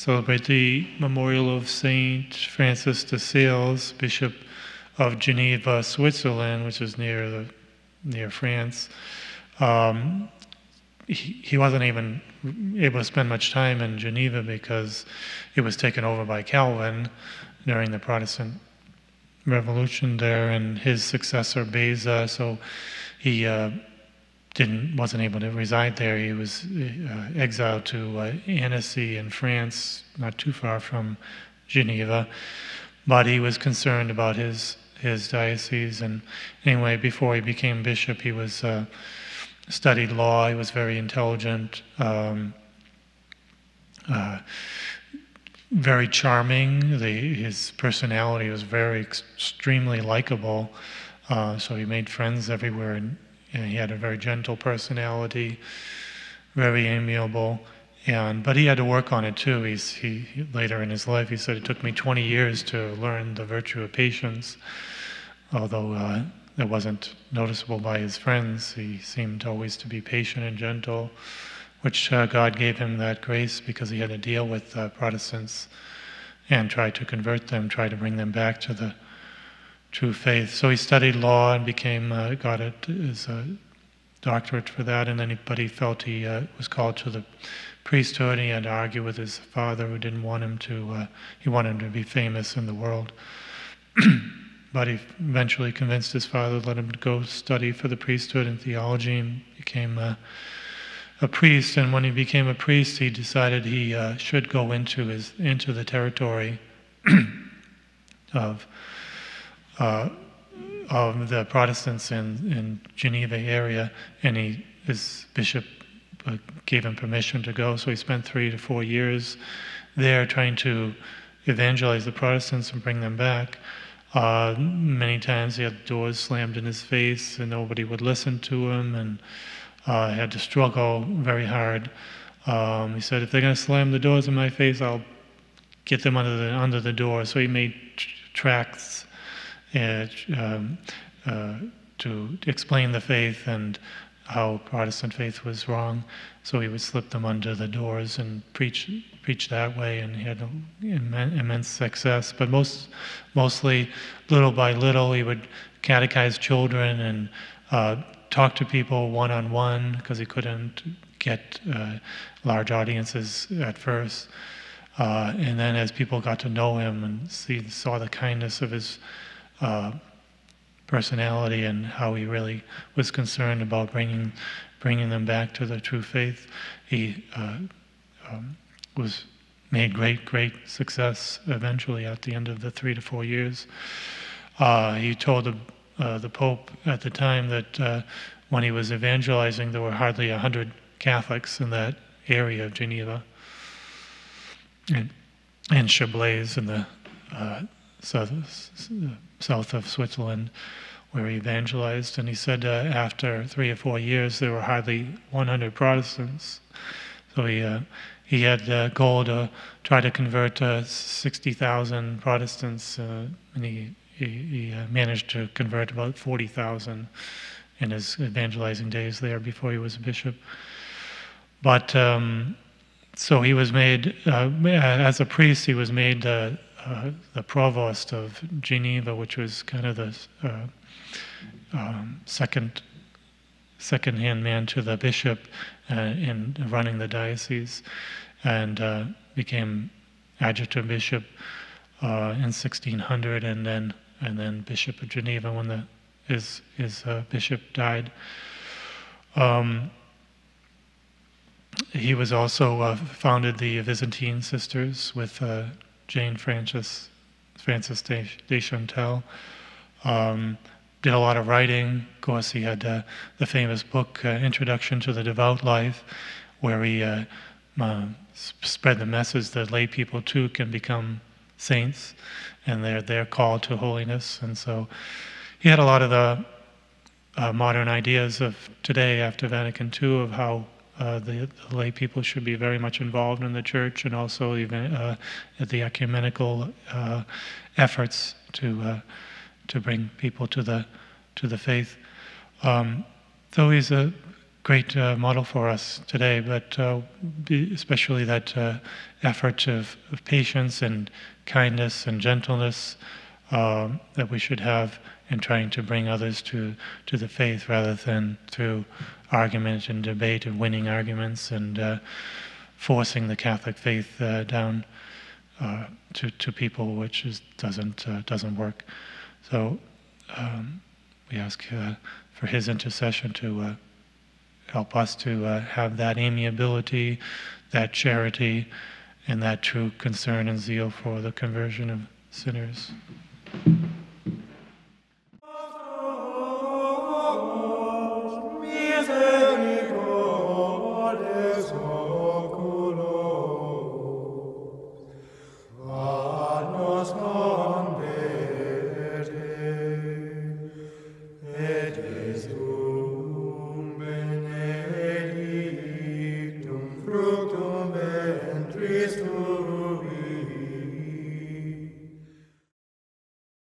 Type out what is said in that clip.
celebrate the memorial of Saint Francis de Sales, Bishop of Geneva, Switzerland, which is near France. He wasn't even able to spend much time in Geneva because it was taken over by Calvin during the Protestant Revolution there, and his successor Beza, so he wasn't able to reside there. He was exiled to Annecy in France, not too far from Geneva, but he was concerned about his diocese. And anyway, before he became bishop, he was studied law. He was very intelligent, very charming. His personality was extremely likable. So he made friends everywhere, and he had a very gentle personality, very amiable. But he had to work on it too. He later in his life, he said, it took me 20 years to learn the virtue of patience, although that wasn't noticeable by his friends. He seemed always to be patient and gentle, which God gave him that grace because he had to deal with Protestants and try to convert them, try to bring them back to the true faith. So he studied law and got his doctorate for that, and then he felt he was called to the priesthood. He had to argue with his father, who didn't want him to, he wanted him to be famous in the world. But he eventually convinced his father to let him go study for the priesthood in theology, and became a priest. And when he became a priest, he decided he should go into the territory of the Protestants in Geneva area, and his bishop gave him permission to go. So he spent 3 to 4 years there trying to evangelize the Protestants and bring them back. Many times he had doors slammed in his face and nobody would listen to him, and had to struggle very hard. He said, if they're going to slam the doors in my face, I'll get them under the door. So he made tracts to explain the faith and how Protestant faith was wrong. So he would slip them under the doors and preach that way, and he had immense success. But mostly, little by little, he would catechize children and talk to people one-on-one, because he couldn't get large audiences at first. And then as people got to know him and saw the kindness of his personality and how he really was concerned about bringing them back to the true faith, he made great success eventually at the end of the 3 to 4 years. He told the Pope at the time that when he was evangelizing, there were hardly 100 Catholics in that area of Geneva and Chablaise in the south of Switzerland, where he evangelized. And he said after 3 or 4 years, there were hardly 100 Protestants. So he had the goal to try to convert 60,000 Protestants, and he managed to convert about 40,000 in his evangelizing days there before he was a bishop. But so he was made, as a priest, he was made the provost of Geneva, which was kind of the second-hand man to the bishop in running the diocese, and became adjutant bishop in 1600, and then Bishop of Geneva when his bishop died. He was also founded the Byzantine Sisters with Jane Francis de Chantal. Did a lot of writing. Of course, he had the famous book, Introduction to the Devout Life, where he spread the message that lay people too can become saints, and they're called to holiness. And so he had a lot of the modern ideas of today after Vatican II of how the lay people should be very much involved in the church, and also even at the ecumenical efforts to bring people to the faith. So he's a great model for us today, but especially that effort of patience and kindness and gentleness that we should have in trying to bring others to the faith, rather than through argument and debate and winning arguments and forcing the Catholic faith down to people, which doesn't work. So we ask for his intercession to help us to have that amiability, that charity, and that true concern and zeal for the conversion of sinners. Fructum ventris tuum